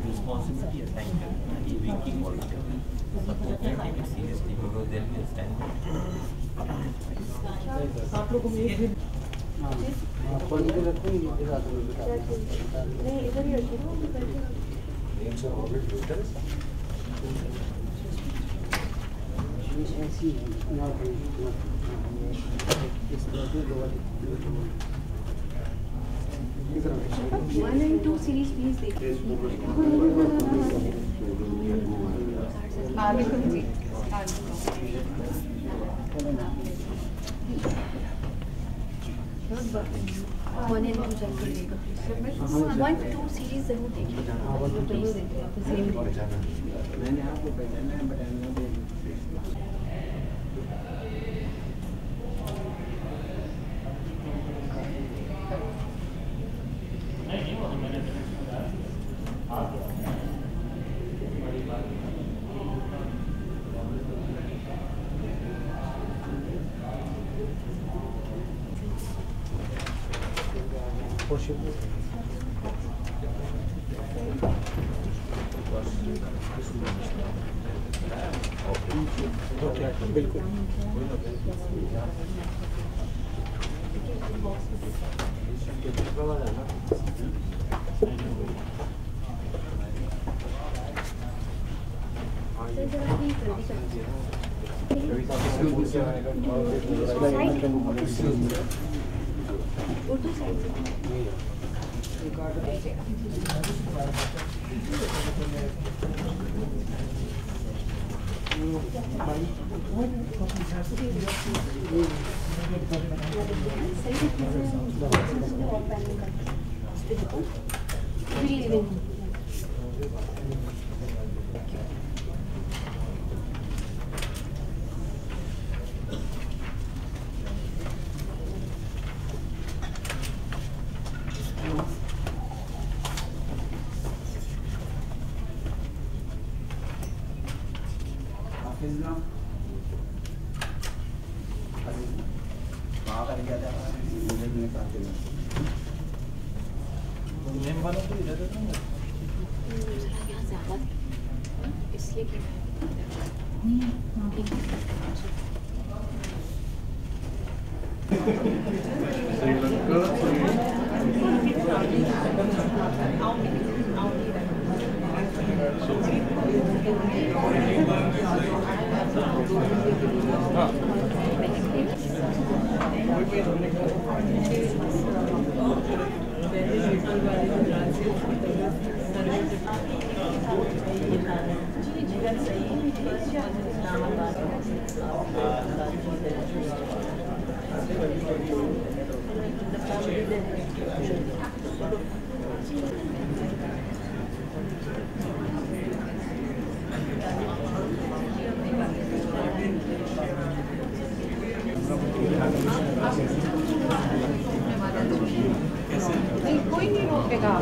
Responsibility assigned to any waking volunteer. Suppose they take it seriously because there will be a stand. आप लोगों में एक दिन नहीं इधर ही रखिए One and two series please देखिए आगे करिए One and two check करिएगा One two series जरूर देखिएगा मैंने आपको पहचाना है बताना बिल्कुल उर्दू साइड इसलिए कि कोई नहीं रोकेगा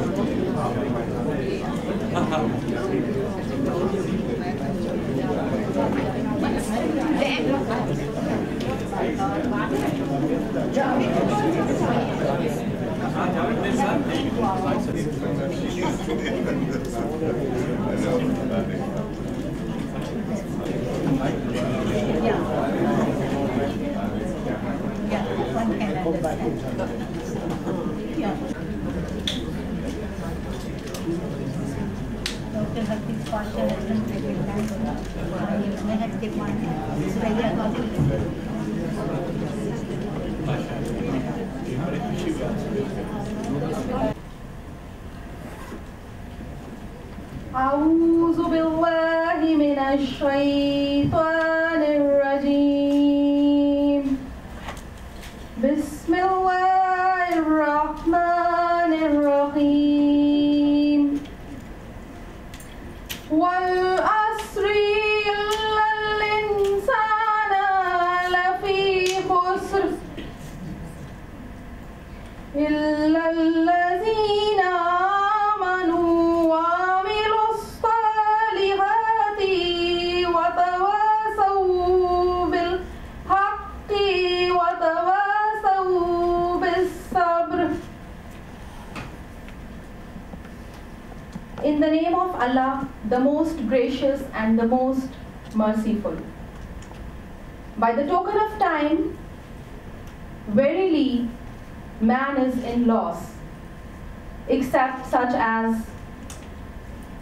Dr. Hafiz Pasha has been pregnant and may have demanded Suraya أعوذ بالله من الشيطان الرجيم بسم الله الرحمن الرحيم والعصر In the name of Allah, the most gracious and the most merciful. By the token of time, verily man is in loss, except such as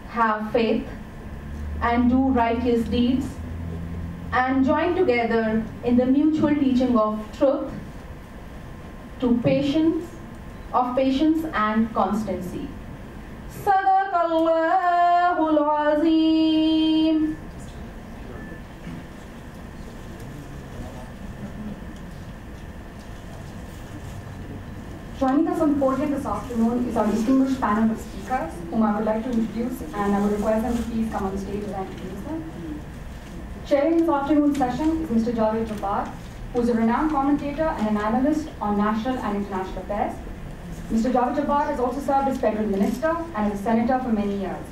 have faith and do righteous deeds and join together in the mutual teaching of truth, to patience and constancy. Sadaqallahul Azim. Joining us on the podium this afternoon is our distinguished panel of speakers, whom I would like to introduce, and I would request them to please come on the stage as I introduce them. Chairing this afternoon's session is Mr. Javed Jabbar, who is a renowned commentator and an analyst on national and international affairs. Mr. Javed Jabbar has also served as federal minister and as a senator for many years.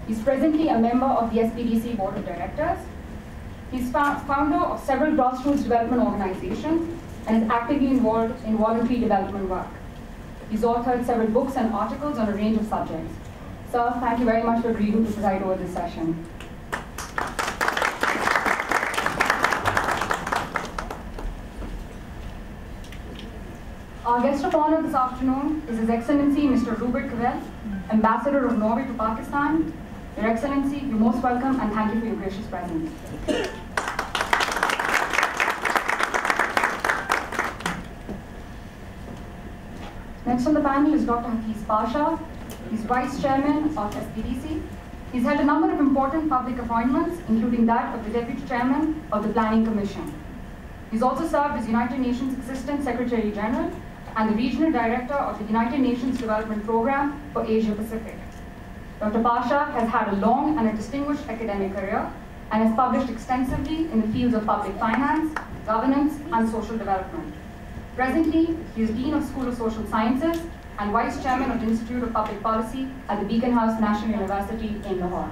He is presently a member of the SPDC Board of Directors. He is founder of several grassroots development organizations and is actively involved in voluntary development work. He's authored several books and articles on a range of subjects. Sir, thank you very much for agreeing to preside over this session. Our guest of honor this afternoon is His Excellency Mr. Rupert Colville, Ambassador of Norway to Pakistan. Your Excellency, you're most welcome and thank you for your gracious presence. Next on the panel is Dr. Hafiz Pasha. He's Vice Chairman of SPDC. He's held a number of important public appointments, including that of the Deputy Chairman of the Planning Commission. He's also served as United Nations Assistant Secretary General and the Regional Director of the United Nations Development Program for Asia Pacific. Dr. Pasha has had a long and a distinguished academic career and has published extensively in the fields of public finance, governance, and social development. Presently, he is Dean of School of Social Sciences and Vice Chairman of the Institute of Public Policy at the Beacon House National University in Lahore.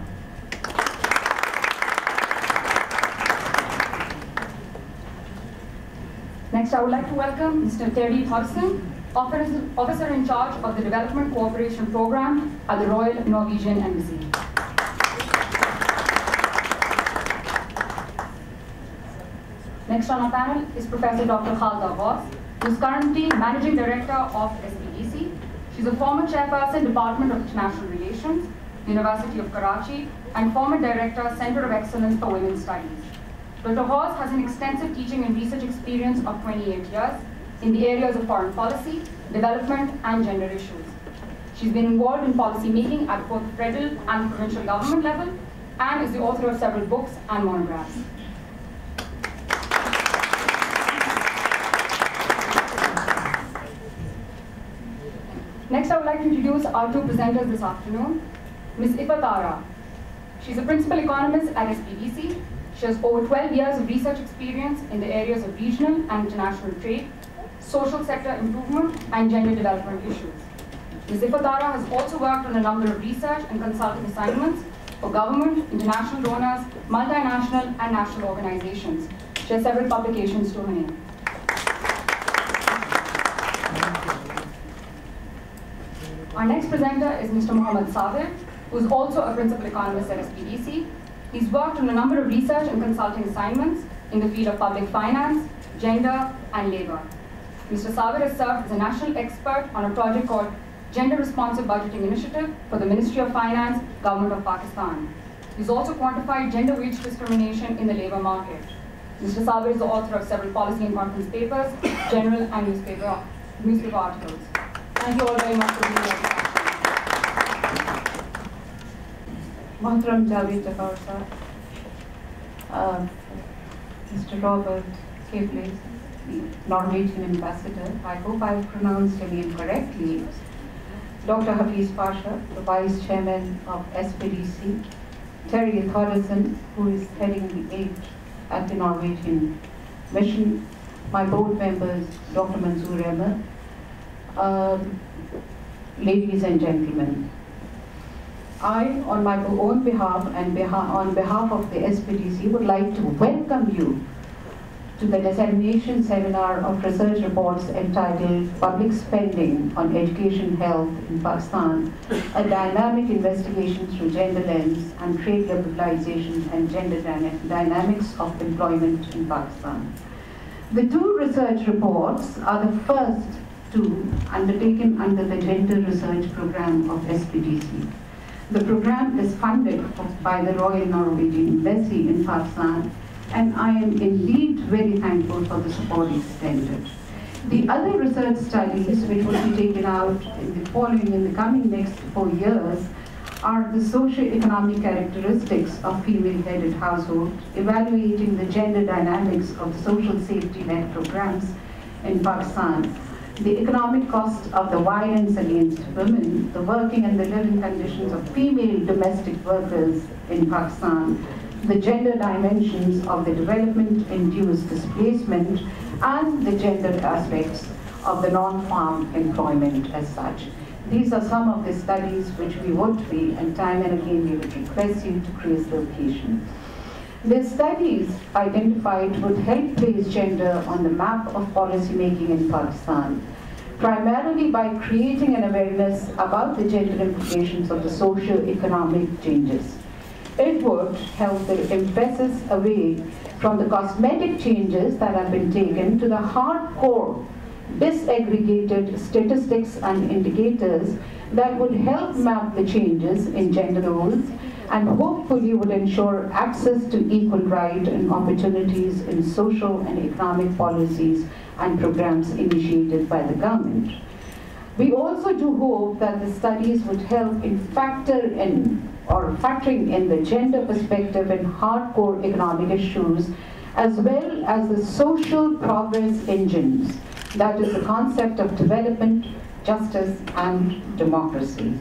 Next, I would like to welcome Mr. Terry Hodgson, Officer in charge of the Development Cooperation Program at the Royal Norwegian Embassy. Next on our panel is Professor Dr. Khalda Ghaus, who is currently Managing Director of SPDC. She's a former Chairperson, Department of International Relations, University of Karachi, and former Director, Center of Excellence for Women's Studies. Dr. Ghaus has an extensive teaching and research experience of 28 years in the areas of foreign policy, development, and gender issues. She's been involved in policy making at both federal and provincial government level, and is the author of several books and monographs. Next, I would like to introduce our two presenters this afternoon. Ms. Ifat Ara. She's a principal economist at SPDC. She has over 12 years of research experience in the areas of regional and international trade, social sector improvement, and gender development issues. Ms. Ifat Ara has also worked on a number of research and consulting assignments for government, international donors, multinational, and national organizations. She has several publications to her name. Our next presenter is Mr. Mohammad Sabir, who is also a principal economist at SPDC. He's worked on a number of research and consulting assignments in the field of public finance, gender, and labor. Mr. Sabir has served as a national expert on a project called Gender Responsive Budgeting Initiative for the Ministry of Finance, Government of Pakistan. He's also quantified gender wage discrimination in the labor market. Mr. Sabir is the author of several policy and conference papers, journal and newspaper articles. Thank you all very much for being here. Mohtaram Javed Jabbar sir, Mr. Robert Kivlis, the Norwegian ambassador, I hope I pronounced your name correctly, Dr. Hafiz Pasha, the Vice Chairman of SPDC, Terry Thoreson, who is heading the aid at the Norwegian mission, my board members, Dr. Manzoor Ahmed, ladies and gentlemen. I, on my own behalf and on behalf of the SPDC, would like to welcome you to the dissemination seminar of research reports entitled Public Spending on Education Health in Pakistan, a dynamic investigation through gender lens and trade liberalization and gender dynamics of employment in Pakistan. The two research reports are the first two undertaken under the Gender Research Program of SPDC. The program is funded by the Royal Norwegian Embassy in Pakistan, and I am indeed very thankful for the support extended. The other research studies which will be taken out in the coming next 4 years are the socio-economic characteristics of female-headed households, evaluating the gender dynamics of the social safety net programs in Pakistan, the economic cost of the violence against women, the working and the living conditions of female domestic workers in Pakistan, the gender dimensions of the development-induced displacement, and the gender aspects of the non-farm employment as such. These are some of the studies which we would be, and time and again we would request you to create the occasion. The studies identified would help place gender on the map of policy making in Pakistan, primarily by creating an awareness about the gender implications of the socio-economic changes. It would help the emphasis away from the cosmetic changes that have been taken to the hardcore disaggregated statistics and indicators that would help map the changes in gender roles and hopefully would ensure access to equal rights and opportunities in social and economic policies and programs initiated by the government. We also do hope that the studies would help in factoring in the gender perspective in hardcore economic issues, as well as the social progress engines, that is the concept of development, justice, and democracy.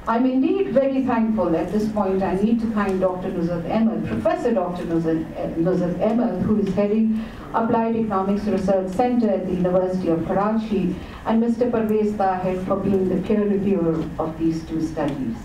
I'm indeed very thankful. At this point, I need to thank Dr. Nusrat Ahmed, Professor Dr. Nusrat Ahmed, who is heading Applied Economics Research Center at the University of Karachi, and Mr. Parvez Tahir for being the peer reviewer of these two studies.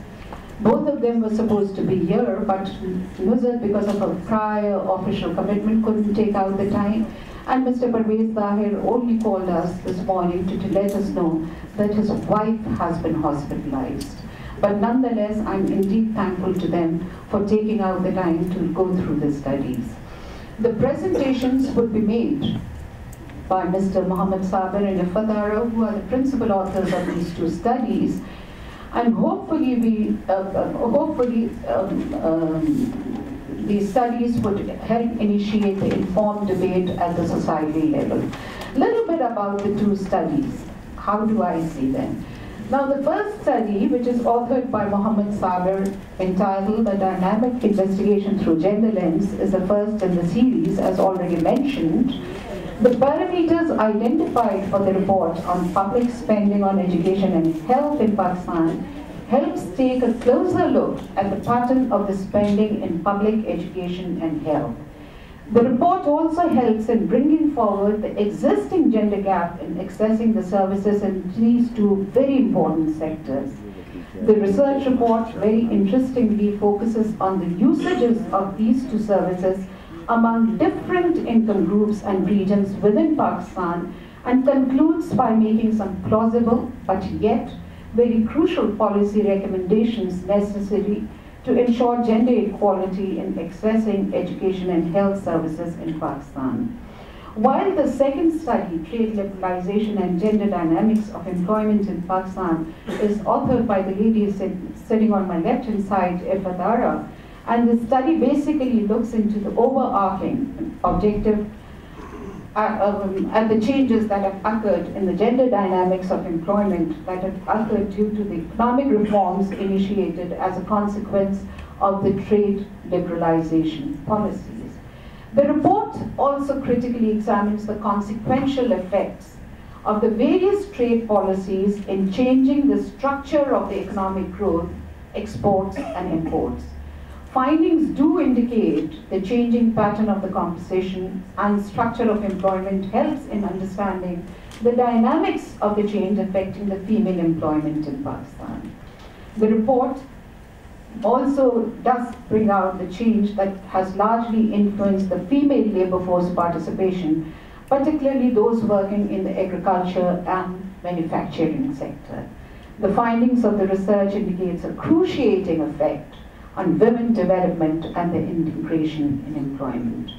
Both of them were supposed to be here, but Nusrat, because of a prior official commitment, couldn't take out the time. And Mr. Parvez Tahir only called us this morning to let us know that his wife has been hospitalized. But nonetheless, I'm indeed thankful to them for taking out the time to go through the studies. The presentations would be made by Mr. Mohammed Saber and Ifatara, who are the principal authors of these two studies, and hopefully these studies would help initiate the informed debate at the society level. A little bit about the two studies. How do I see them? Now, the first study, which is authored by Mohammed Saber, entitled A Dynamic Investigation Through Gender Lens, is the first in the series, as already mentioned. The parameters identified for the report on public spending on education and health in Pakistan helps take a closer look at the pattern of the spending in public education and health. The report also helps in bringing forward the existing gender gap in accessing the services in these two very important sectors. The research report very interestingly focuses on the usages of these two services among different income groups and regions within Pakistan, and concludes by making some plausible but yet very crucial policy recommendations necessary to ensure gender equality in accessing education and health services in Pakistan. While the second study, Trade Liberalization and Gender Dynamics of Employment in Pakistan, is authored by the lady sitting on my left-hand side, Ifatara, and the study basically looks into the overarching objective and the changes that have occurred in the gender dynamics of employment that have occurred due to the economic reforms initiated as a consequence of the trade liberalization policies. The report also critically examines the consequential effects of the various trade policies in changing the structure of the economic growth, exports, and imports. Findings do indicate the changing pattern of the composition and structure of employment helps in understanding the dynamics of the change affecting the female employment in Pakistan. The report also does bring out the change that has largely influenced the female labor force participation, particularly those working in the agriculture and manufacturing sector. The findings of the research indicates a cruciating effect on women development and their integration in employment.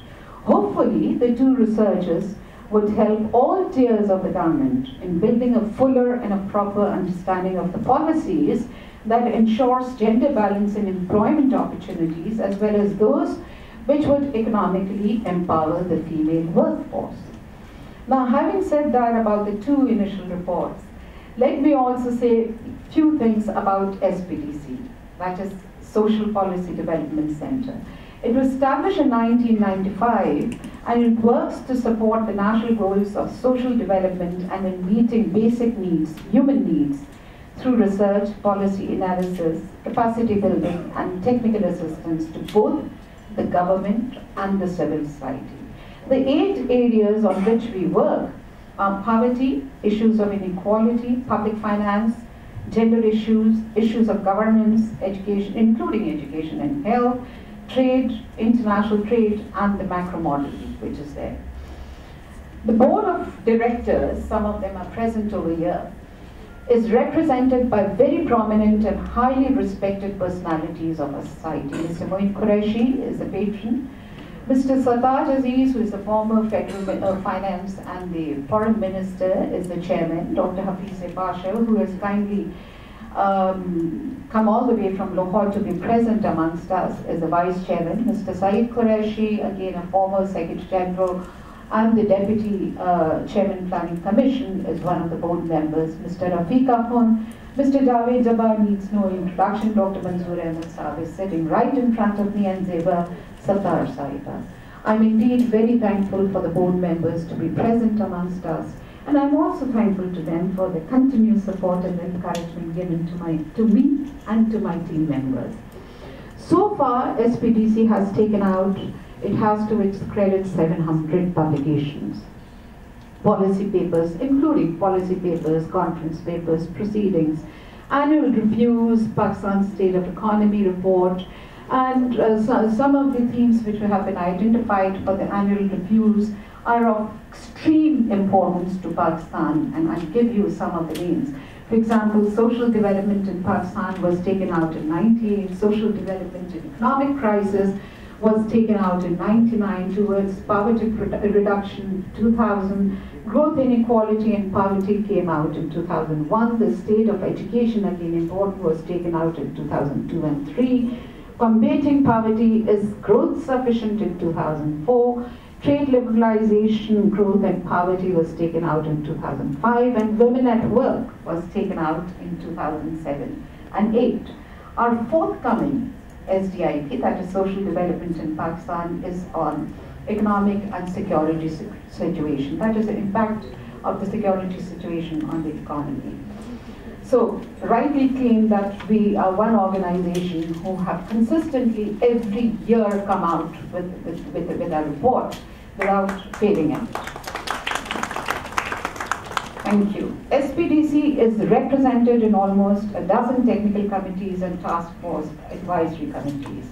Hopefully, the two researchers would help all tiers of the government in building a fuller and a proper understanding of the policies that ensures gender balance in employment opportunities, as well as those which would economically empower the female workforce. Now, having said that about the two initial reports, let me also say a few things about SPDC, that is Social Policy Development Center. It was established in 1995, and it works to support the national goals of social development and in meeting basic needs, human needs, through research, policy analysis, capacity building, and technical assistance to both the government and the civil society. The 8 areas on which we work are poverty, issues of inequality, public finance, gender issues, issues of governance, education, including education and health, trade, international trade, and the macro model which is there. The board of directors, some of them are present over here, is represented by very prominent and highly respected personalities of our society. Mr. Moin Qureshi is the patron. Mr. Sartaj Aziz, who is the former federal finance and the foreign minister, is the chairman. Dr. Hafiz Pasha, who has kindly come all the way from Lahore to be present amongst us, is the vice chairman. Mr. Saeed Qureshi, again a former secretary general and the deputy chairman planning commission, is one of the board members. Mr. Rafiq Ahun, Mr. Javed Jabbar needs no introduction. Dr. Manzoor Ahmed Saab is sitting right in front of me, and Zeba Sattar Sahiba. I'm indeed very thankful for the board members to be present amongst us, and I'm also thankful to them for the continued support and encouragement given to me and to my team members. So far, SPDC has taken out, it has to its credit 700 publications, policy papers, including policy papers, conference papers, proceedings, annual reviews, Pakistan State of Economy report, and some of the themes which have been identified for the annual reviews are of extreme importance to Pakistan, and I'll give you some of the names. For example, social development in Pakistan was taken out in 98, social development in economic crisis was taken out in 99, towards poverty reduction 2000, growth inequality and poverty came out in 2001, the state of education, again important, was taken out in 2002 and 3, combating poverty, is growth sufficient in 2004, trade liberalization, growth and poverty was taken out in 2005, and women at work was taken out in 2007 and 8. Our forthcoming SDIP, that is Social Development in Pakistan, is on economic and security situation. That is the impact of the security situation on the economy. So, rightly claim that we are one organization who have consistently every year come out with a report without failing it. Thank you. SPDC is represented in almost a dozen technical committees and task force advisory committees.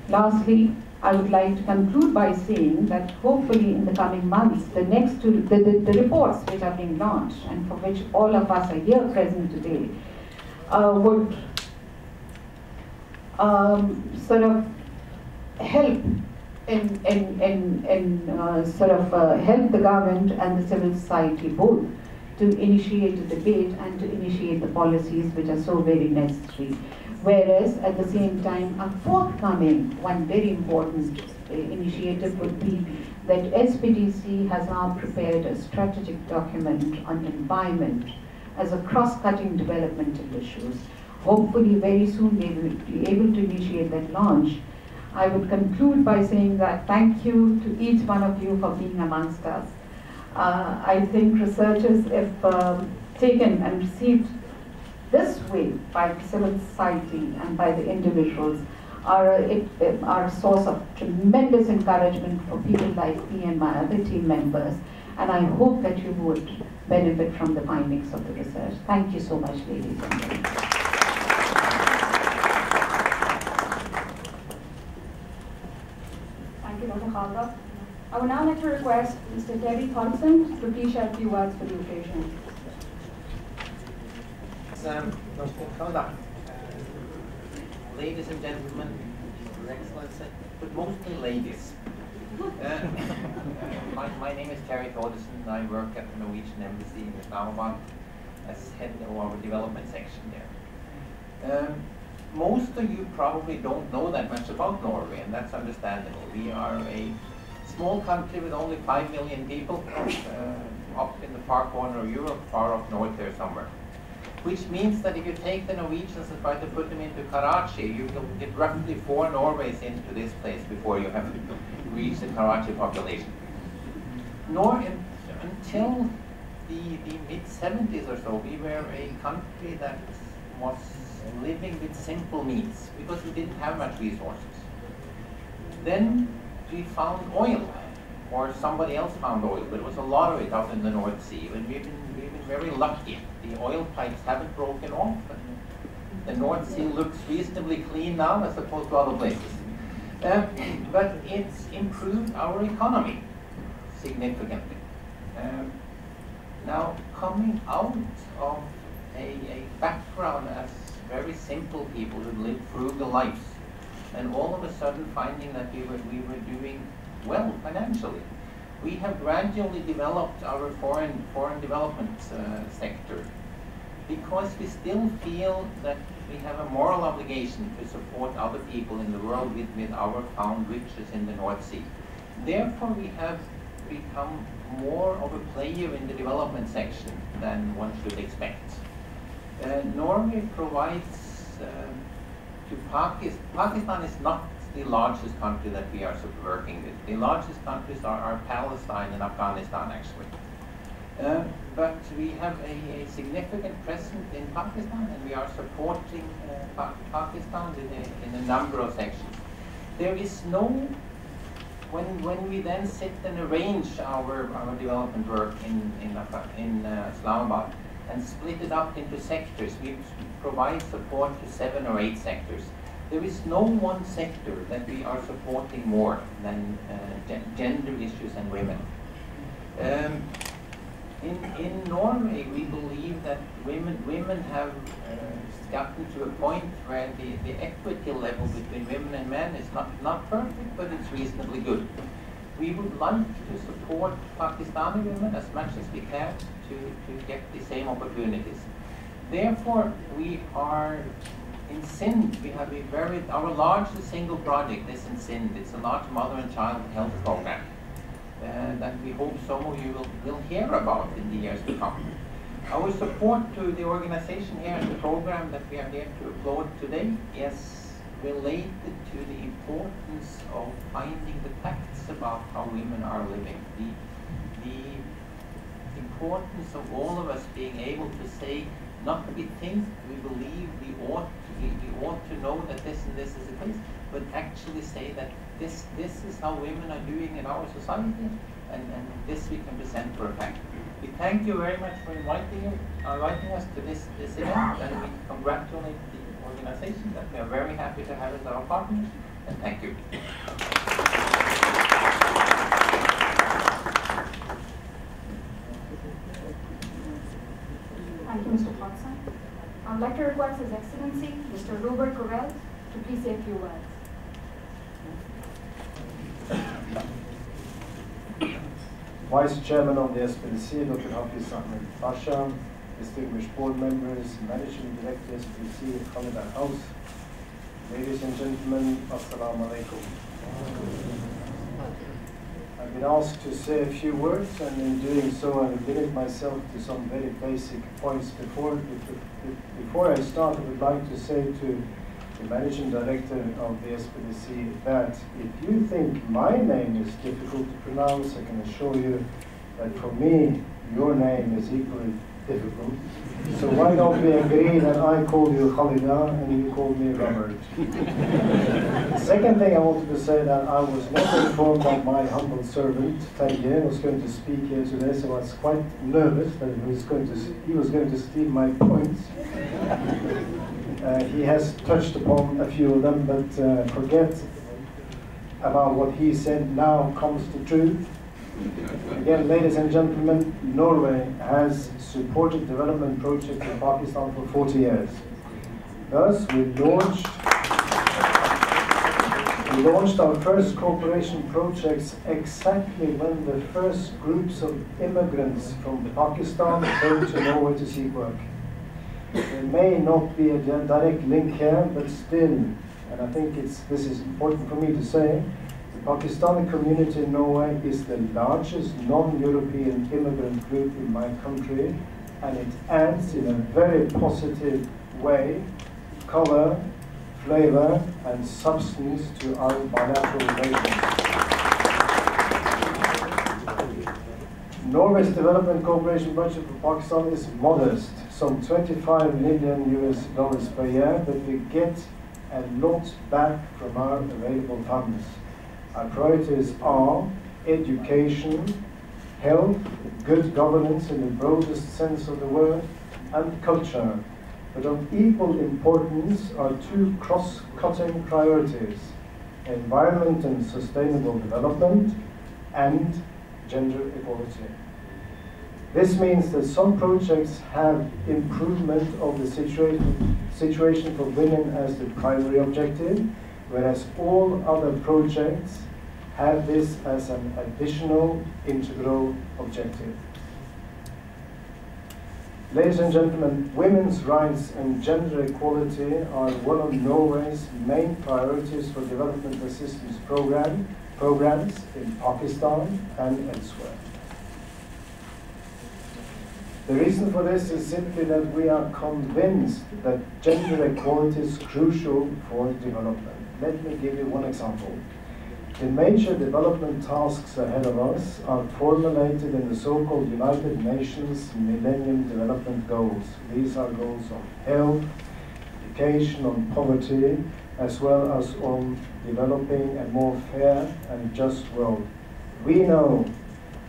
Lastly, I would like to conclude by saying that hopefully in the coming months, the reports which are being launched and for which all of us are here present today would sort of help help the government and the civil society both to initiate a debate and to initiate the policies which are so very necessary. Whereas at the same time, a forthcoming one very important initiative would be that SPDC has now prepared a strategic document on environment as a cross-cutting developmental issues. Hopefully very soon they will be able to initiate that launch. I would conclude by saying that thank you to each one of you for being amongst us. I think researchers, if taken and received this way by civil society and by the individuals, are a source of tremendous encouragement for people like me and my other team members. And I hope that you would benefit from the findings of the research. Thank you so much, ladies and gentlemen. request Mr. Terry Thompson to please share a few words for the occasion. Ladies and gentlemen, Your Excellency, but mostly ladies. My name is Terry Thompson. I work at the Norwegian Embassy in Islamabad as head of our development section there. Most of you probably don't know that much about Norway, and that's understandable. We are a small country with only 5 million people, up in the far corner of Europe, far up north there somewhere. Which means that if you take the Norwegians and try to put them into Karachi, you will get roughly 4 Norways into this place before you have to reach the Karachi population. Until the mid-70s or so, we were a country that was living with simple means because we didn't have much resources. Then we found oil, or somebody else found oil, but it was a lot of it out in the North Sea. And we've been very lucky. The oil pipes haven't broken off, and the North Sea looks reasonably clean now as opposed to other places. But it's improved our economy significantly. Now, coming out of a background as very simple people who lived frugal lives, and all of a sudden finding that we were doing well financially, we have gradually developed our foreign development sector because we still feel that we have a moral obligation to support other people in the world with our found riches in the North Sea. Therefore, we have become more of a player in the development section than one should expect. Norway provides to Pakistan. Pakistan is not the largest country that we are working with. The largest countries are Palestine and Afghanistan, actually. But we have a significant presence in Pakistan, and we are supporting Pakistan in a number of sections. There is no, when we then sit and arrange our development work in Islamabad and split it up into sectors, we provide support to 7 or 8 sectors. There is no one sector that we are supporting more than gender issues and women. In Norway, we believe that women have gotten to a point where the equity level between women and men is not perfect, but it's reasonably good. We would like to support Pakistani women as much as we can to get the same opportunities. Therefore, we are in Sindh. We have our largest single project is in Sindh. It's a large mother and child health program that we hope some of you will hear about in the years to come. Our support to the organization here and the program that we are here to applaud today is related to the importance of finding the facts about how women are living. The importance of all of us being able to say, not we think, we believe, we ought to know that this and this is the case, but actually say that this is how women are doing in our society, and this we can present for a fact. We thank you very much for inviting us to this event, and we congratulate the organization that we are very happy to have as our partners, and thank you. Thank you, Mr. Thompson. I would like to request His Excellency, Mr. Robert Correll, to please say a few words. Vice Chairman of the SPDC, Dr. Hafiz Ahmed Pasha, distinguished board members, Managing Director, SPDC, Khalida House, ladies and gentlemen, Assalamu alaikum. I've been asked to say a few words, and in doing so I will limit myself to some very basic points. Before I start, I would like to say to the Managing Director of the SPDC that if you think my name is difficult to pronounce, I can assure you that for me, your name is equally difficult. So why don't we agree that I call you Khalida and you call me Robert? The second thing I wanted to say that I was not informed that my humble servant, Terje, was going to speak here today, so I was quite nervous that he was going to steal my points. He has touched upon a few of them, but forget about what he said. Now comes the truth. Again, ladies and gentlemen, Norway has supported development projects in Pakistan for 40 years. Thus, we launched our first cooperation projects exactly when the first groups of immigrants from Pakistan came to Norway to seek work. There may not be a direct link here, but still, and I think this is important for me to say, the Pakistani community in Norway is the largest non-European immigrant group in my country, and it adds in a very positive way color, flavor, and substance to our bilateral relations. Norway's development cooperation budget for Pakistan is modest, some $25 million per year, but we get a lot back from our available funds. Our priorities are education, health, good governance in the broadest sense of the word, and culture. But of equal importance are two cross-cutting priorities: environment and sustainable development, and gender equality. This means that some projects have improvement of the situation for women as the primary objective, whereas all other projects have this as an additional integral objective. Ladies and gentlemen, women's rights and gender equality are one of Norway's main priorities for development assistance programs in Pakistan and elsewhere. The reason for this is simply that we are convinced that gender equality is crucial for development. Let me give you one example. The major development tasks ahead of us are formulated in the so-called United Nations Millennium Development Goals. These are goals on health, education, on poverty, as well as on developing a more fair and just world. We know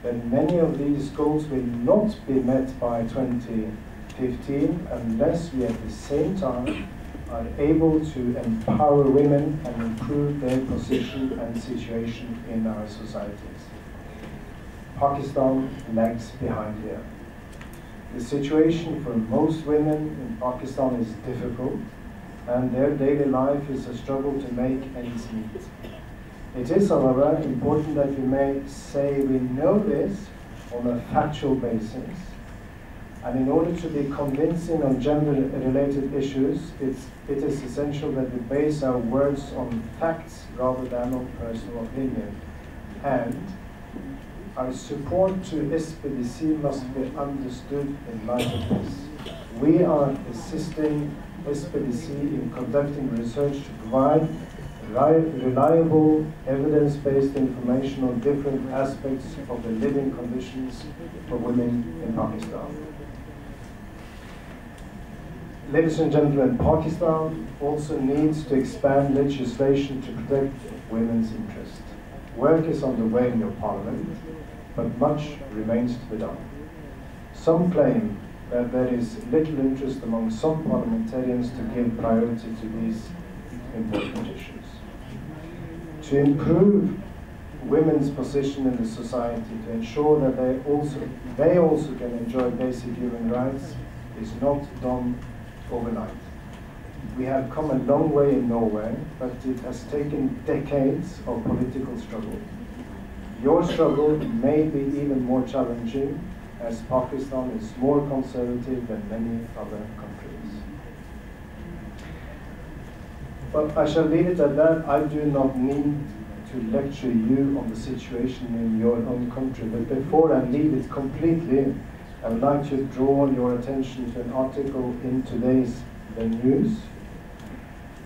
that many of these goals will not be met by 2015 unless we at the same time are able to empower women and improve their position and situation in our societies. Pakistan lags behind here. The situation for most women in Pakistan is difficult, and their daily life is a struggle to make ends meet. It is, however, important that we may say we know this on a factual basis. And in order to be convincing on gender-related issues, it is essential that we base our words on facts rather than on personal opinion. And our support to SPDC must be understood in light of this. We are assisting SPDC in conducting research to provide reliable, evidence-based information on different aspects of the living conditions for women in Pakistan. Ladies and gentlemen, Pakistan also needs to expand legislation to protect women's interests. Work is on the way in your parliament, but much remains to be done. Some claim that there is little interest among some parliamentarians to give priority to these important issues. To improve women's position in the society, to ensure that they also can enjoy basic human rights, is not done overnight. We have come a long way in Norway, but it has taken decades of political struggle. Your struggle may be even more challenging, as Pakistan is more conservative than many other countries. But I shall leave it at that. I do not need to lecture you on the situation in your own country, but before I leave it completely, I would like to draw your attention to an article in today's The News.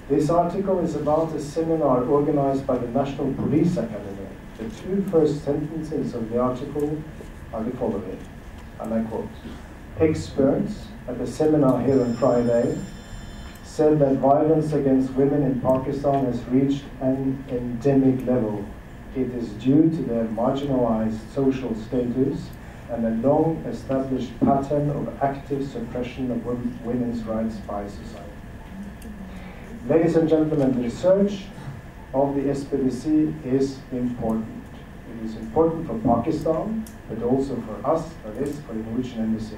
This article is about a seminar organized by the National Police Academy. The two first sentences of the article are the following, and I quote: "Experts at the seminar here on Friday said that violence against women in Pakistan has reached an endemic level. It is due to their marginalized social status and a long-established pattern of active suppression of women's rights by society." Ladies and gentlemen, the research of the SPDC is important. It is important for Pakistan, but also for us, that is, for the Norwegian Embassy.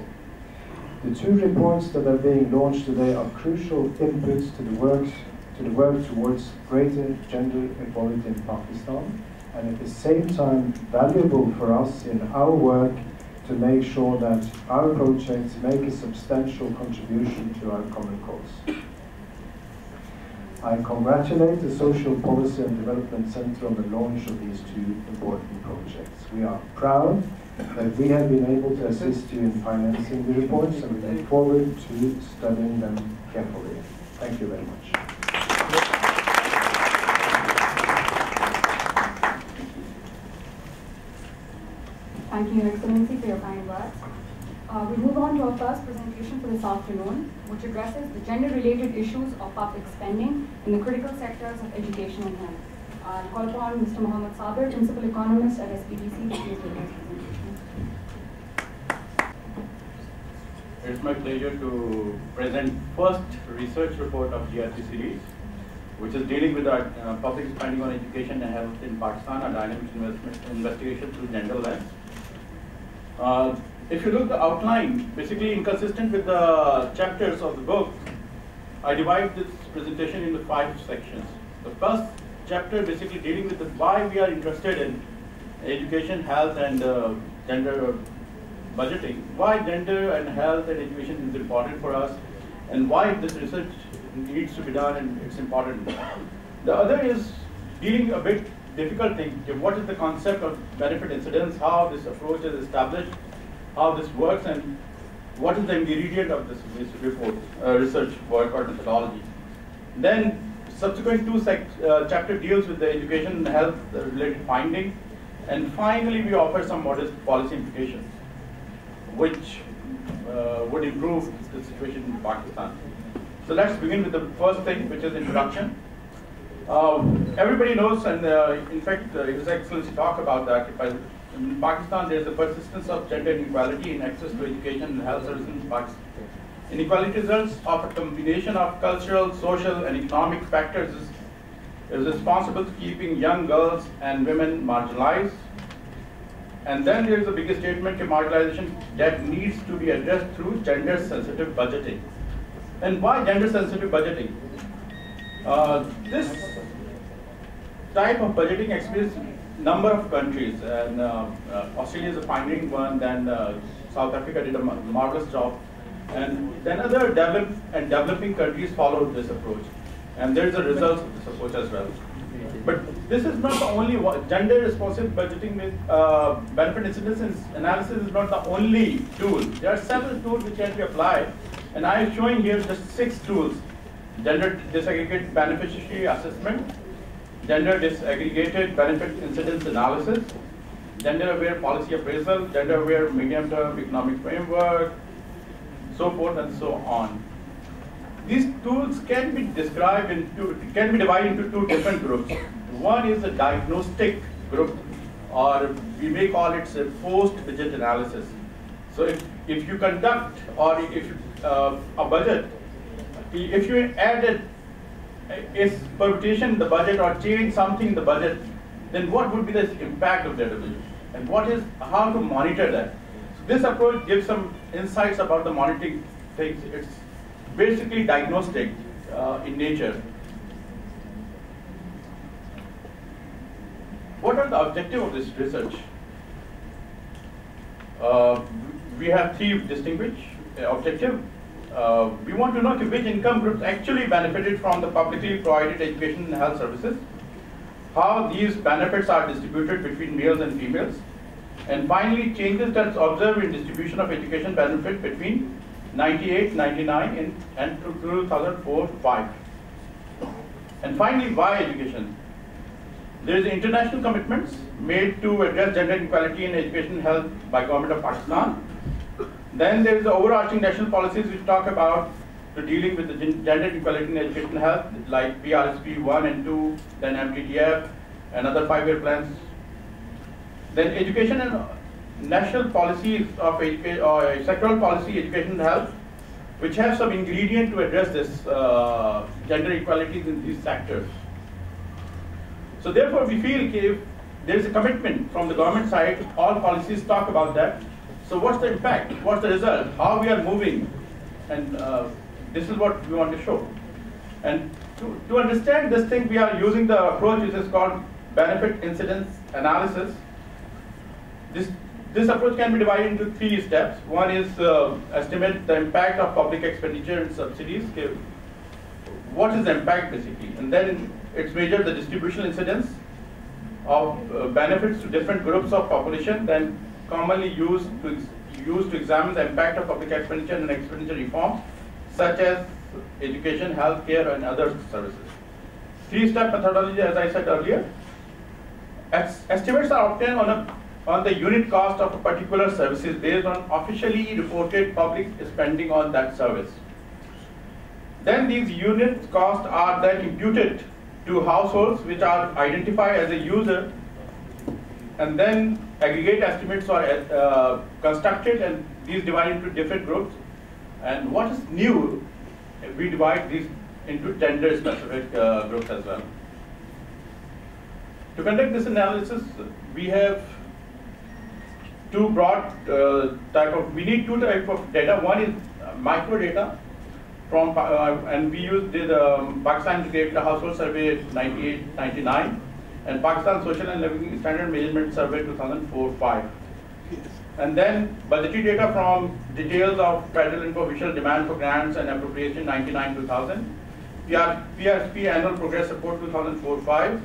The two reports that are being launched today are crucial inputs to the work towards greater gender equality in Pakistan, and at the same time valuable for us in our work to make sure that our projects make a substantial contribution to our common cause. I congratulate the Social Policy and Development Center on the launch of these two important projects. We are proud that we have been able to assist you in financing the reports, and we look forward to studying them carefully. Thank you very much. Thank you, Your Excellency, for your kind words. We move on to our first presentation for this afternoon, which addresses the gender-related issues of public spending in the critical sectors of education and health. I'll call upon Mr. Mohammed Sabir, Principal Economist at SPDC, to give today's presentation. It's my pleasure to present first research report of GRC series, which is dealing with our public spending on education and health in Pakistan, a dynamic investigation through gender lens. If you look at the outline, basically inconsistent with the chapters of the book, I divide this presentation into 5 sections. The first chapter basically dealing with why we are interested in education, health, and gender budgeting. Why gender and health and education is important for us, and why this research needs to be done and it's important. The other is dealing a bit difficult thing. What is the concept of benefit incidence, how this approach is established, how this works, and what is the ingredient of this report, research work or methodology. Then subsequent 2 chapter deals with the education and health related finding, and finally we offer some modest policy implications which would improve the situation in Pakistan. So let's begin with the first thing, which is introduction. Everybody knows, and in fact His Excellency talked about that. In Pakistan, there is a persistence of gender inequality in access to education and health services in Pakistan. Inequality results of a combination of cultural, social, and economic factors is responsible for keeping young girls and women marginalized. And then there is a bigger statement of marginalization that needs to be addressed through gender-sensitive budgeting. And why gender-sensitive budgeting? This type of budgeting experience number of countries, and Australia is a pioneering one, then South Africa did a marvelous job, and then other developing countries followed this approach, and there is a result of this approach as well. But this is not the only one. Gender responsive budgeting with benefit incidence analysis is not the only tool. There are several tools which can be applied, and I am showing here just 6 tools: gender disaggregated beneficiary assessment, gender disaggregated benefit incidence analysis, gender-aware policy appraisal, gender-aware medium-term economic framework, so forth and so on. These tools can be divided into 2 different groups. One is a diagnostic group, or we may call it a post-budget analysis. So if you conduct, or if a budget, if you added is permutation in the budget or change something in the budget, then what would be the impact of that decision? And how to monitor that? So this approach gives some insights about the monitoring things. It's basically diagnostic in nature. What are the objectives of this research? We have 3 distinguished objectives. We want to know which income groups actually benefited from the publicly provided education and health services, how these benefits are distributed between males and females, and finally changes that's observed in distribution of education benefit between 98, 99 and 2004-5. And finally, why education? There is international commitments made to address gender inequality in education and health by government of Pakistan. Then there is the overarching national policies which talk about the dealing with the gender inequality in education and health, like PRSP 1 and 2, then MTTF, and other 5-year plans. Then education and national policies of sectoral policy, education and health, which have some ingredient to address this gender inequalities in these sectors. So therefore, we feel if there is a commitment from the government side. All policies talk about that. So what's the impact? What's the result? How we are moving? And this is what we want to show. And to understand this thing, we are using the approach which is called benefit incidence analysis. This approach can be divided into 3 steps. One is estimate the impact of public expenditure and subsidies. Okay. What is the impact basically? And then it's measured the distributional incidence of benefits to different groups of population, then commonly used to examine the impact of public expenditure and expenditure reforms, such as education, healthcare, and other services. 3-step methodology, as I said earlier. Estimates are obtained on the unit cost of a particular services based on officially reported public spending on that service. Then these unit costs are then imputed to households which are identified as a user, and then aggregate estimates are constructed, and these divided into different groups. And what is new, we divide these into gender specific groups as well. To conduct this analysis, we have two broad we need 2 types of data. One is micro data from, and we use the Pakistan Integrated Household Survey 98-99 and Pakistan Social and Living Standard Measurement Survey 2004-05. And then budgetary data from details of federal and provincial demand for grants and appropriation 99-2000, PRSP Annual Progress Report 2004-05,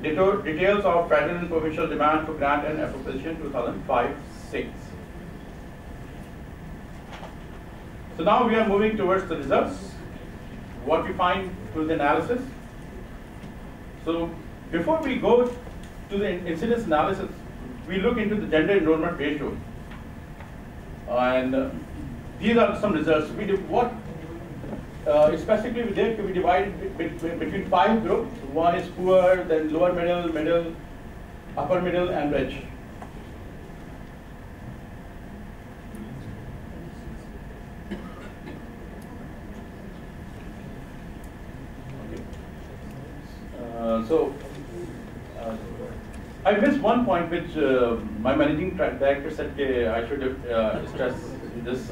details of federal and provincial demand for grant and appropriation 2005-06. So now we are moving towards the results, what we find through the analysis. So before we go to the incidence analysis, we look into the gender enrollment ratio. And these are some results. We do what specifically we did, we divided between 5 groups. One is poor, then lower middle, upper middle, and rich. I missed one point which my managing director said I should stress this.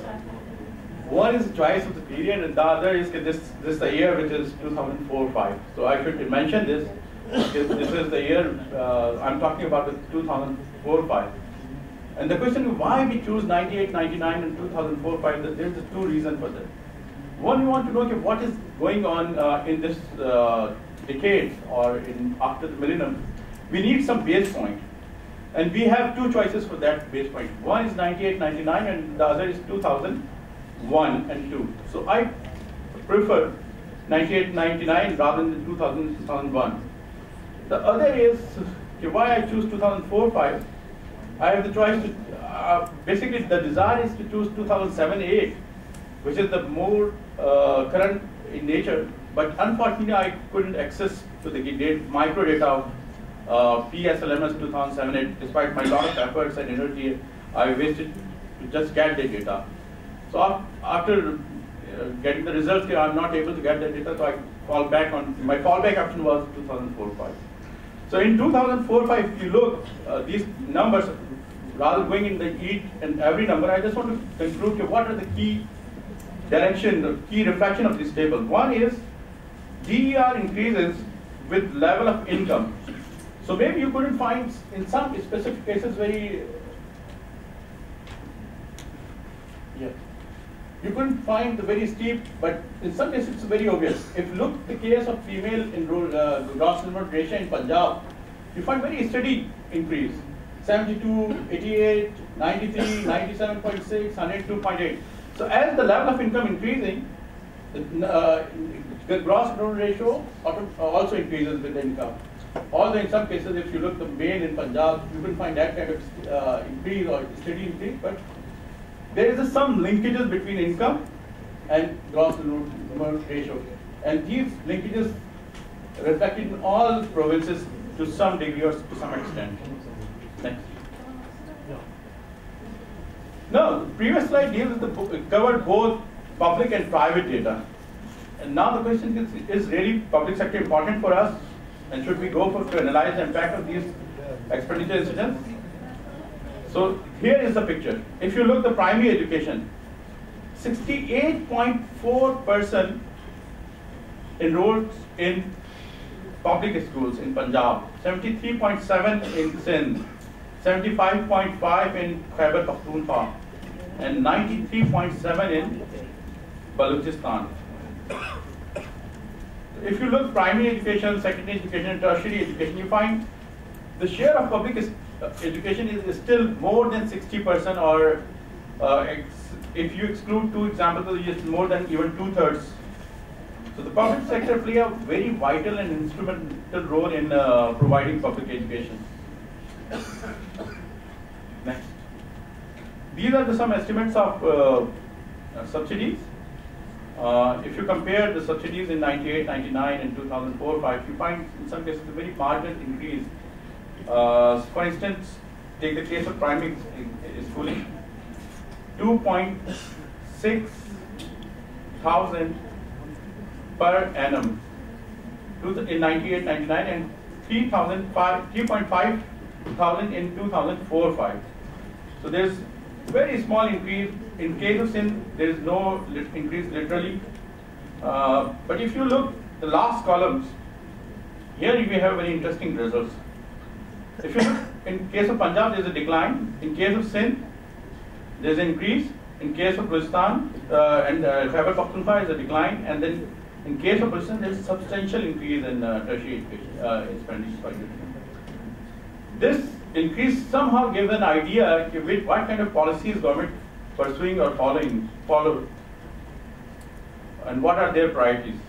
One is choice of the period, and the other is this the year which is 2004-05. So I should mention this. This is the year I'm talking about, the 2004-05. And the question is why we choose 98, 99, and 2004-05. There's 2 reasons for that. One, we want to know what is going on in this decade or after the millennium. We need some base point, and we have 2 choices for that base point. One is 98, 99, and the other is 2001 and 2. So I prefer 98, 99 rather than 2000, 2001. The other is why I choose 2004-05. I have the choice to basically the desire is to choose 2007-08, which is the more current in nature. But unfortunately, I couldn't access to the micro data of PSLMS 2007-08. Despite my lot of efforts and energy, I wasted to just get the data. So after getting the results, I'm not able to get the data, so I fall back on, my fallback option was 2004-05. So in 2004-05, if you look, these numbers, rather going in the each and every number, I just want to conclude what are the key direction, the key reflection of this table. One is DER increases with level of income. So maybe you couldn't find, in some specific cases, you couldn't find the very steep, but in some cases it's very obvious. If you look at the case of female gross enrollment ratio in Punjab, you find very steady increase. 72, 88, 93, 97.6, 102.8. So as the level of income increasing, the gross enrollment ratio also increases with the income. Although in some cases, if you look the main in Punjab, you will find that kind of increase or steady increase, but there is some linkages between income and gross enrollment ratio. And these linkages reflected in all provinces to some degree or to some extent. Next. Now, the previous slide deals with covered both public and private data. And now the question is really public sector important for us? And should we go to analyze the impact of these expenditure incidence. So here is the picture. If you look the primary education, 68.4% enrolled in public schools in Punjab, 73.7 in Sindh, 75.5 in Khyber Pakhtunkhwa, and 93.7 in Balochistan. If you look primary education, secondary education, and tertiary education, you find the share of public education is still more than 60%, or if you exclude two examples, it's more than even 2/3. So the public sector play a very vital and instrumental role in providing public education. Next. These are some estimates of subsidies. If you compare the subsidies in 98, 99, and 2004-05, you find in some cases a very marginal increase. For instance, take the case of primary schooling, 2.6 thousand per annum in 98, 99, and 3.5 thousand in 2004-05. So there's very small increase. In case of Sindh, there is no increase literally. But if you look the last columns, here we have very interesting results. If you look, in case of Punjab, there is a decline. In case of Sindh, there is an increase. In case of Balochistan and Khyber Pakhtunkhwa, is a decline. And then in case of Balochistan, there is a substantial increase in tertiary education expenditure. This increase somehow gives an idea with what kind of policies government pursuing or follow, and what are their priorities.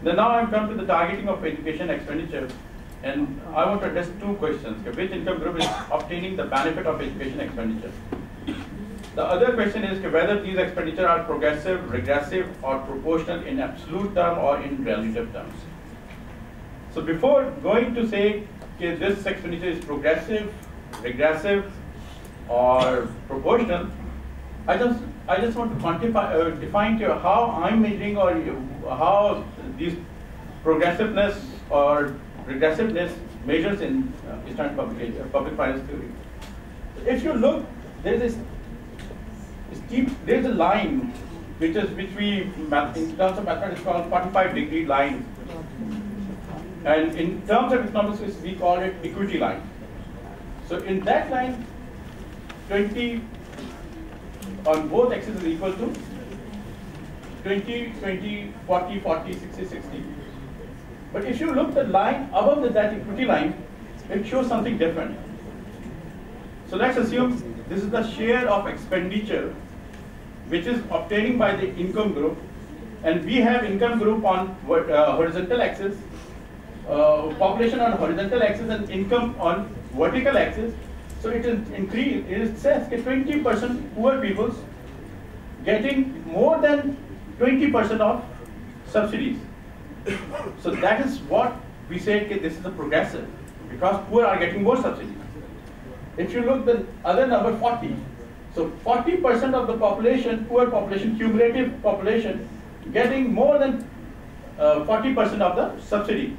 Then now I've come to the targeting of education expenditure, and I want to address two questions. Which income group is obtaining the benefit of education expenditure? The other question is whether these expenditure are progressive, regressive, or proportional in absolute term or in relative terms. So before going to say this expenditure is progressive, regressive, or proportional, I just want to quantify, define to you how I'm measuring or how these progressiveness or regressiveness measures in Eastern public finance theory. If you look, there is a line which we in terms of mathematics is called 45-degree line, and in terms of economics we call it equity line. So in that line, 20 on both axes is equal to 20, 20, 40, 40, 60, 60. But if you look the line above that equity line, it shows something different. So let's assume this is the share of expenditure which is obtaining by the income group, and we have income group on horizontal axis, population on horizontal axis, and income on vertical axis. So it is increased. It says that 20% poor peoples getting more than 20% of subsidies. So that is what we say that this is a progressive, because poor are getting more subsidies. If you look the other number 40, so 40% of the population, poor population, cumulative population, getting more than 40% of the subsidy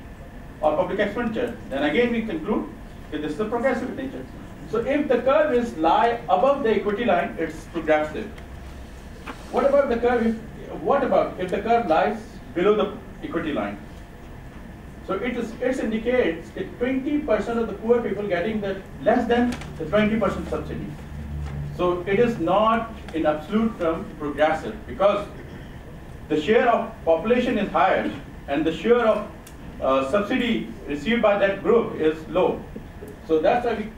or public expenditure. Then again we conclude that this is a progressive nature. So if the curve is lie above the equity line, it's progressive. What about the curve? What about if the curve lies below the equity line? So it indicates that 20% of the poor people getting the less than the 20% subsidy. So it is not in absolute term progressive, because the share of population is higher and the share of subsidy received by that group is low. So that's why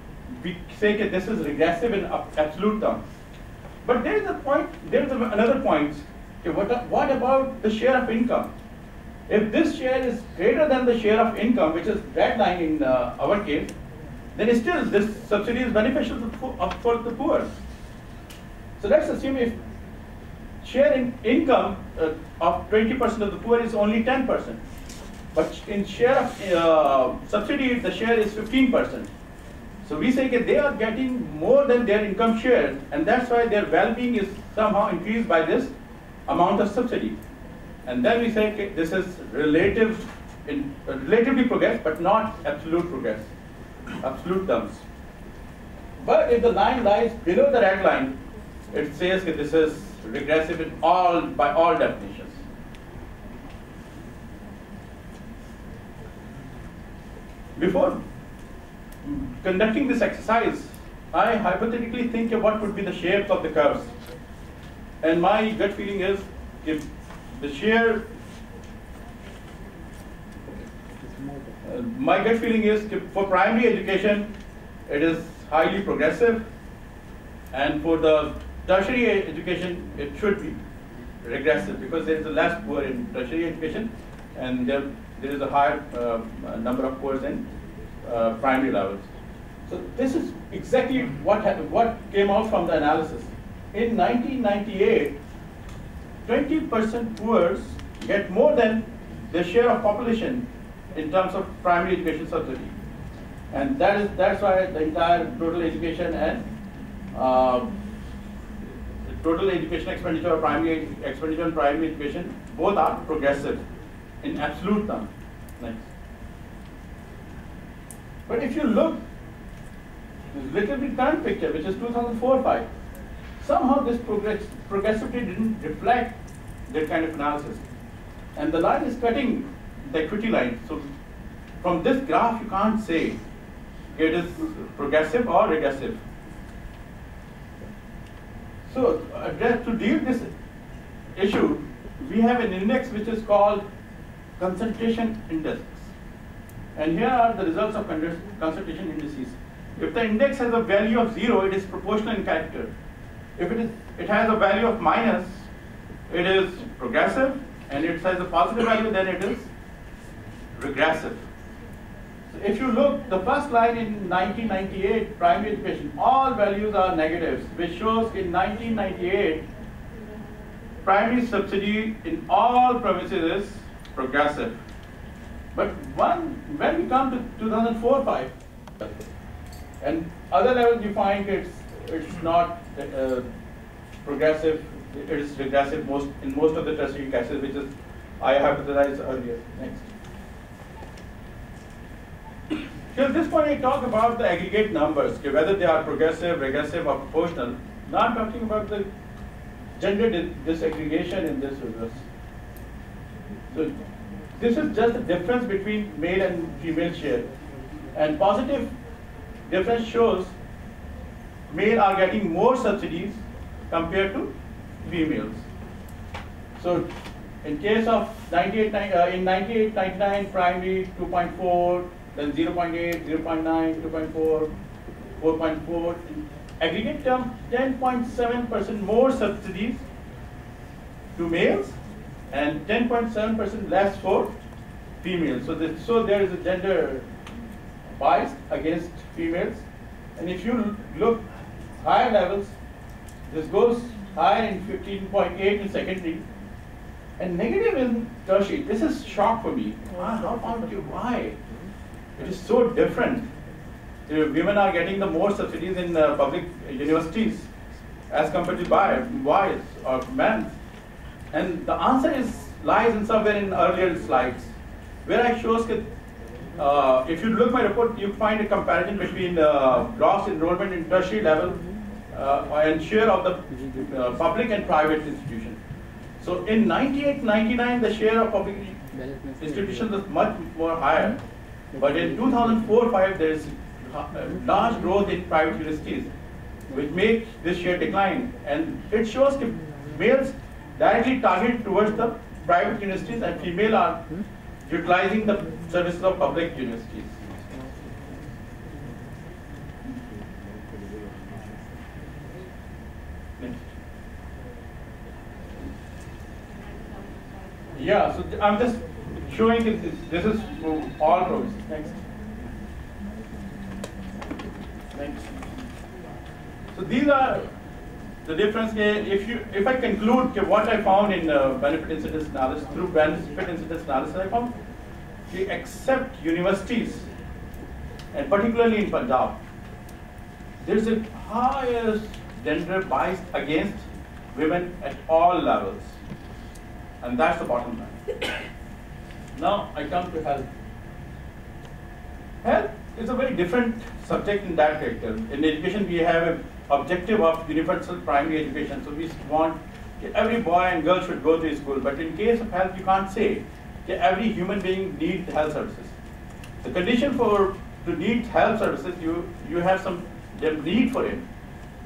we say that this is regressive in absolute terms. But there is another point. Okay, what about the share of income? If this share is greater than the share of income, which is red line in our case, then still this subsidy is beneficial for the poor. So let's assume if share in income of 20% of the poor is only 10%, but in share of subsidy the share is 15%. So we say that they are getting more than their income share, and that's why their well-being is somehow increased by this amount of subsidy. And then we say, okay, this is relatively progress, but not absolute progress. absolute terms. But if the line lies below the red line, it says that this is regressive in by all definitions. Before conducting this exercise, I hypothetically think of what would be the shapes of the curves. And my gut feeling is, if the my gut feeling is for primary education, it is highly progressive, and for the tertiary education, it should be regressive because there is a less poor in tertiary education, and there is a higher number of poor in primary levels. So this is exactly what came out from the analysis. In 1998, 20% poor get more than their share of population in terms of primary education subsidy, and that's why the entire total education and total education expenditure or primary expenditure on primary education both are progressive in absolute terms. Next. But if you look little bit current picture, which is 2004-05, somehow this progressivity didn't reflect that kind of analysis, and the line is cutting the equity line. So from this graph, you can't say it is progressive or regressive. So to deal with this issue, we have an index which is called concentration index. And here are the results of concentration indices. If the index has a value of 0, it is proportional in character. If it has a value of minus, it is progressive, and if it has a positive value, then it is regressive. So if you look, the first line in 1998, primary education, all values are negatives, which shows in 1998, primary subsidy in all provinces is progressive. But when we come to 2004-05, and other levels, you find it's not progressive, it is regressive in most of the tertiary cases, which is I hypothesized earlier. Next. Till this point, I talk about the aggregate numbers, whether they are progressive, regressive, or proportional. Now I'm talking about the gender disaggregation in this reverse. So this is just the difference between male and female share. And positive difference shows male are getting more subsidies compared to females. So in case of 98-99 primary 2.4, then 0.8, 0.9, 2.4, 4.4. In aggregate term, 10.7% more subsidies to males and 10.7% less for females. So there is a gender bias against females. And if you look higher levels, this goes higher in 15.8 in secondary and negative in tertiary. This is shock for me. How about you? Why? It is so different. Women are getting the more subsidies in public universities as compared to boys or men. And the answer lies in somewhere in earlier slides, where I shows that if you look my report, you find a comparison between gross enrollment in tertiary level and share of the public and private institutions. So in 98-99, the share of public institutions was much more higher. But in 2004-05, there is large growth in private universities, which makes this share decline. And it shows that males directly targeted towards the private universities and female are utilizing the services of public universities. Next. Yeah, so I'm just showing this is for all provinces. Next. Next. So these are the difference. If I conclude what I found in benefit incidence analysis, through benefit incidence analysis, I found except universities, and particularly in Punjab, there is a highest gender bias against women at all levels, and that's the bottom line. Now I come to health. Health it's a very different subject in that character. In education, we have an objective of universal primary education. So we want every boy and girl should go to school. But in case of health, you can't say that every human being needs health services. The condition to need health services, you have some need for it.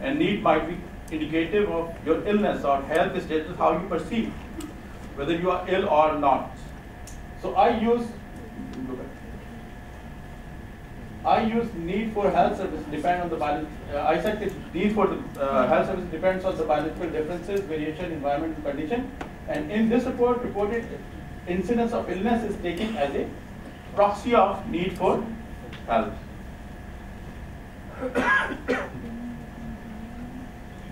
And need might be indicative of your illness or health status, how you perceive, whether you are ill or not. So I use need for health service depend on the I said that need for the health service depends on the biological differences, variation, environment, and condition. And in this report, reported incidence of illness is taken as a proxy of need for health.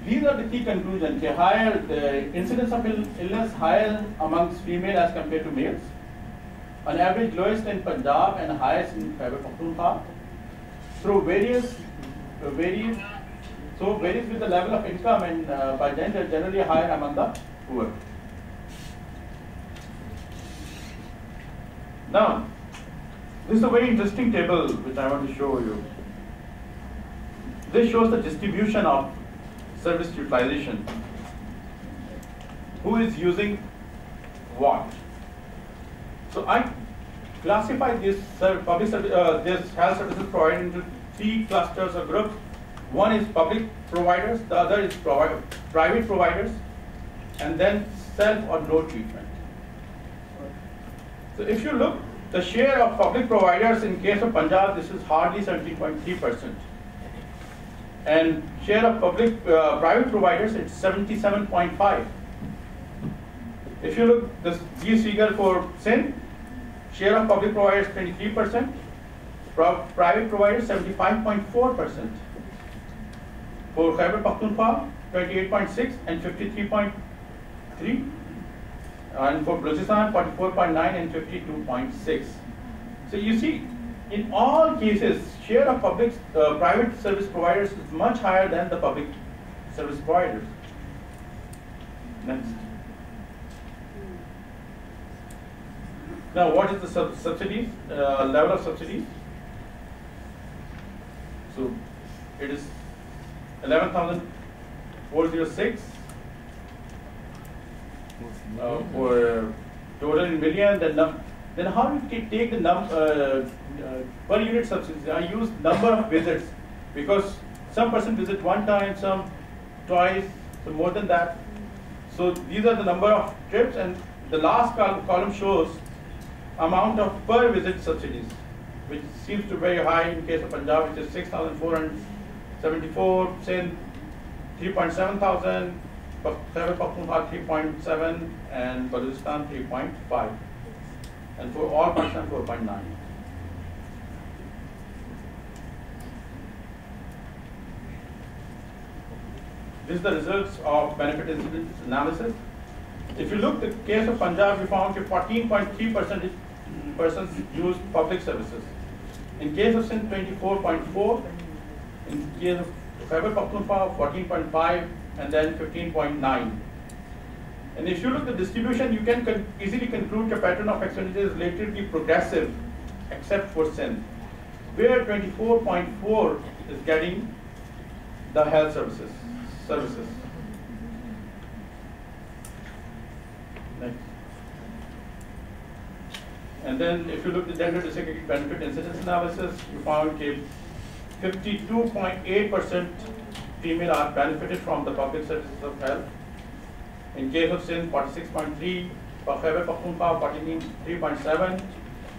These are the key conclusions. The incidence of illness higher amongst female as compared to males. On average, lowest in Punjab and highest in Khyber Pakhtunkhwa. Varies with the level of income and by gender, generally higher among the poor. Now, this is a very interesting table which I want to show you. This shows the distribution of service utilization. Who is using what? So I classify this public service, this health services provided into 3 clusters or groups. One is public providers, the other is private providers, and then self or no treatment. So if you look, the share of public providers in case of Punjab, this is hardly 17.3%. And share of private providers, it's 77.5%. If you look this figure for Sindh, share of public providers 23%, private providers 75.4%. For Khyber Pakhtunkhwa, 28.6% and 53.3%. And for Balochistan, 44.9% and 52.6%. So you see, in all cases, share of private service providers is much higher than the public service providers. Next. Now, what is the subsidies, level of subsidies? So, it is 11,406 for total in million. Then how do you take the per unit subsidies? I use number of visits because some person visit one time, some twice, so more than that. So these are the number of trips, and the last column shows amount of per visit subsidies, which seems to be very high in case of Punjab, which is 6,474, Sindh 3.7 thousand, Khyber Pakhtunkhwa 3.7, and Balochistan 3.5, and for all Pakistan 4.9. This is the results of benefit incidence analysis. If you look at the case of Punjab, we found that 14.3% persons used public services. In case of Sindh, 24.4%. In case of Khyber Pakhtunkhwa, 14.5%, and then 15.9%. And if you look at the distribution, you can easily conclude the pattern of expenditure is relatively progressive, except for Sindh, where 24.4% is getting the health services. Next. And then if you look at the gender desegregated benefit incidence analysis, you found that 52.8% female are benefited from the public services of health. In case of Sindh, 46.3%, Khyber Pakhtunkhwa 43.7%,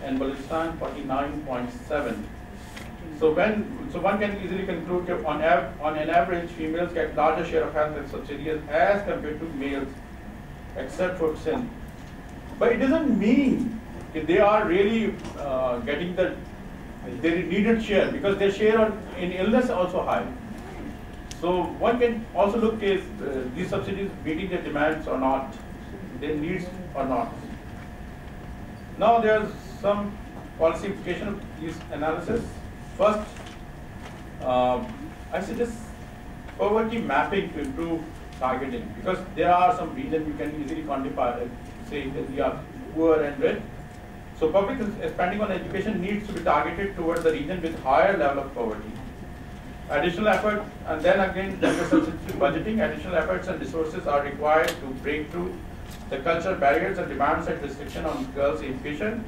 and Balochistan 49.7%. So one can easily conclude that on an average, females get larger share of health and subsidies as compared to males, except for Sindh. But it doesn't mean that they are really getting their needed share, because their share in illness is also high. So one can also look at these subsidies meeting their demands or not, their needs or not. Now there's some policy implication of this analysis. First, I suggest poverty mapping to improve targeting, because there are some regions you can easily quantify, say that we are poor and rich. So public spending on education needs to be targeted towards the region with higher level of poverty. Additional effort, and then again, gender-sensitive budgeting, additional efforts and resources are required to break through the cultural barriers and demand-side restriction on girls' education.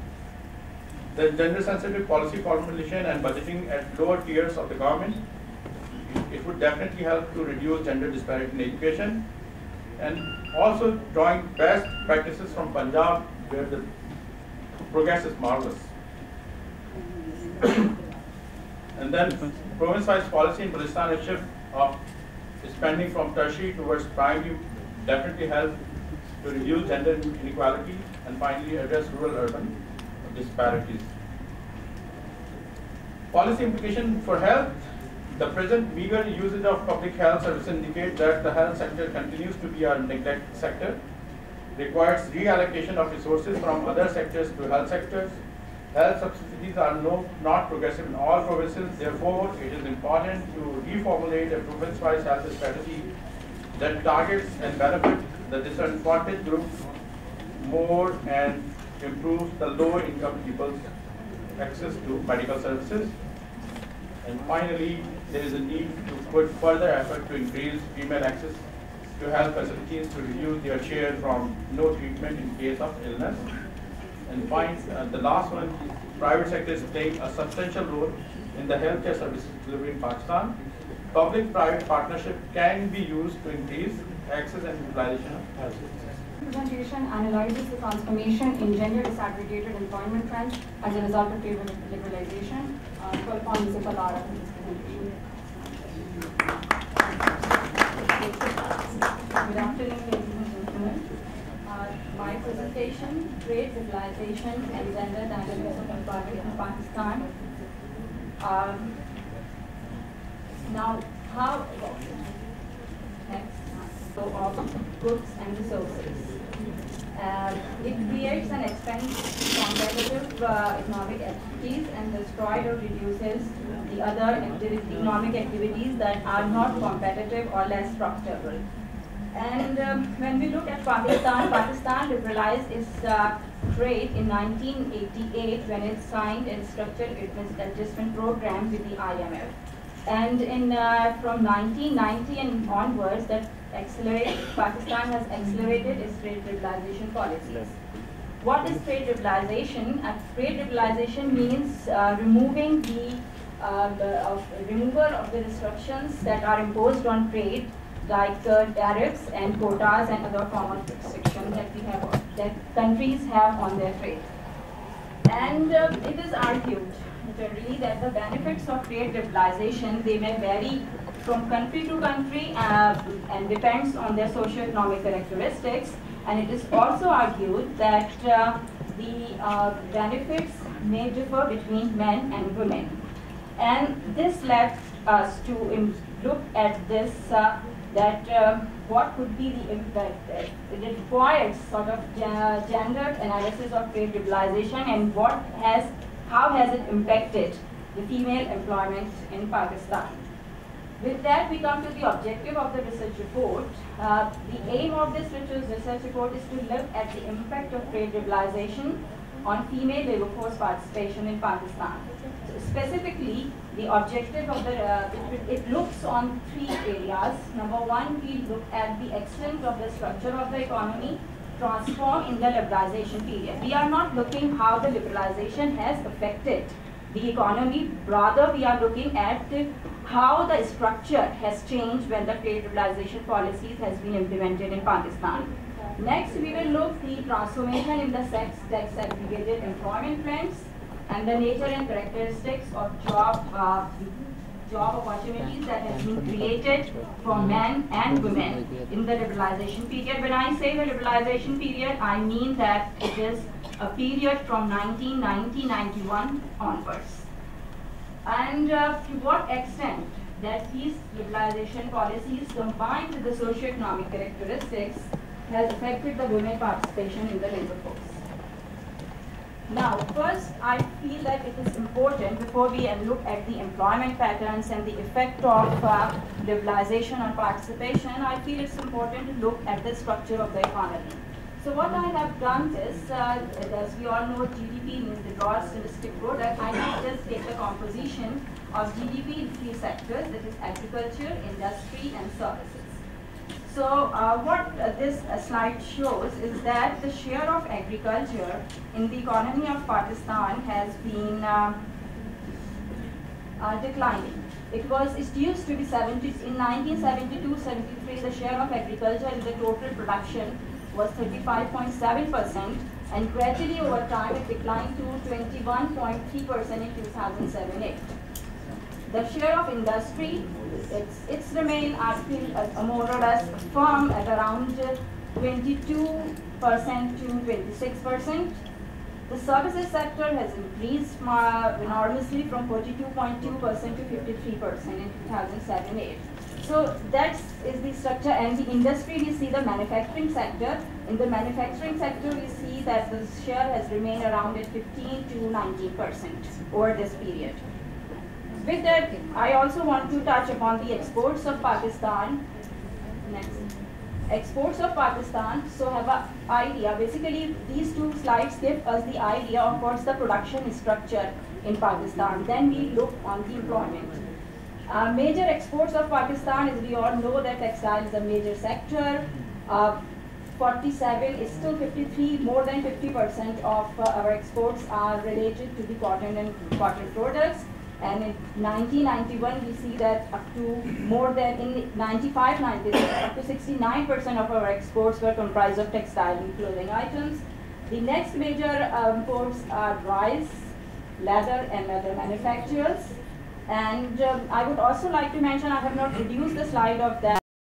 The gender-sensitive policy formulation and budgeting at lower tiers of the government, it would definitely help to reduce gender disparity in education. And also drawing best practices from Punjab, where the progress is marvelous. And then province-wise policy in Balochistan, a shift of spending from tertiary towards primary definitely help to reduce gender inequality and finally address rural-urban disparities. Policy implication for health. The present meager usage of public health services indicate that the health sector continues to be a neglected sector, requires reallocation of resources from other sectors to health sectors. Health subsidies are not progressive in all provinces. Therefore, it is important to reformulate a province-wise health strategy that targets and benefits the disadvantaged groups more and improves the low-income people's access to medical services. And finally, there is a need to put further effort to increase female access to health facilities to reduce their share from no treatment in case of illness. And the last one, private sector is playing a substantial role in the healthcare services delivery in Pakistan. Public-private partnership can be used to increase access and utilization of health services. Presentation analyzes the transformation in gender disaggregated employment trends as a result of trade liberalization. Call upon Mr. Palara for this presentation. Good afternoon, ladies and gentlemen. My presentation, Trade Liberalization and Gender Dynamics of Employment in Pakistan. Now, how next? So of goods and resources. It creates and expands competitive economic activities and destroys or reduces the other economic activities that are not competitive or less profitable. And when we look at Pakistan liberalized its trade in 1988 when it signed its structured adjustment program with the IMF. And from 1990 and onwards, Pakistan has accelerated its trade liberalization policies. What is trade liberalization? Trade liberalization means removing the removal of the restrictions that are imposed on trade, like tariffs and quotas and other form of restrictions that countries have on their trade. And it is argued generally that the benefits of trade liberalization, they may vary from country to country and depends on their socio-economic characteristics. And it is also argued that the benefits may differ between men and women. And this led us to look at this, what could be the impact. It requires sort of gendered analysis of trade liberalization and how has it impacted the female employment in Pakistan. With that, we come to the objective of the research report. The aim of this research report is to look at the impact of trade liberalization on female labor force participation in Pakistan. So specifically, the objective of it looks on three areas. Number one, we look at the extent of the structure of the economy transformed in the liberalization period. We are not looking how the liberalization has affected the economy. Rather, we are looking at how the structure has changed when the trade liberalization policies has been implemented in Pakistan. Next, we will look the transformation in the sex segregated employment trends and the nature and characteristics of job opportunities that has been created for men and women in the liberalization period. When I say the liberalization period, I mean that it is a period from 1990-91 onwards. And to what extent that these liberalization policies combined with the socio-economic characteristics has affected the women participation in the labor force. Now, first, I feel that it is important before we look at the employment patterns and the effect of liberalization on participation, I feel it's important to look at the structure of the economy. So what I have done is, as we all know, GDP means the gross domestic product. I have just take the composition of GDP in three sectors, that is agriculture, industry, and services. So what this slide shows is that the share of agriculture in the economy of Pakistan has been declining. It used to be 70, in 1972-73, the share of agriculture in the total production was 35.7%, and gradually over time it declined to 21.3% in 2007-8. The share of industry, it's remained more or less firm at around 22% to 26%. The services sector has increased enormously from 42.2% to 53% in 2007-8. So that is the structure, and the industry, we see the manufacturing sector. In the manufacturing sector, we see that the share has remained around at 15 to 19% over this period. With that, I also want to touch upon the exports of Pakistan. Next. Exports of Pakistan, so have an idea. Basically, these two slides give us the idea of what's the production structure in Pakistan. Then we look on the employment. Major exports of Pakistan, as we all know, that textile is a major sector. 47 is still 53, more than 50% of our exports are related to the cotton and cotton products. And in 1991, we see that up to more than, in 95-96, up to 69% of our exports were comprised of textile and clothing items. The next major imports are rice, leather, and leather manufacturers. And I would also like to mention, I have not produced the slide of that.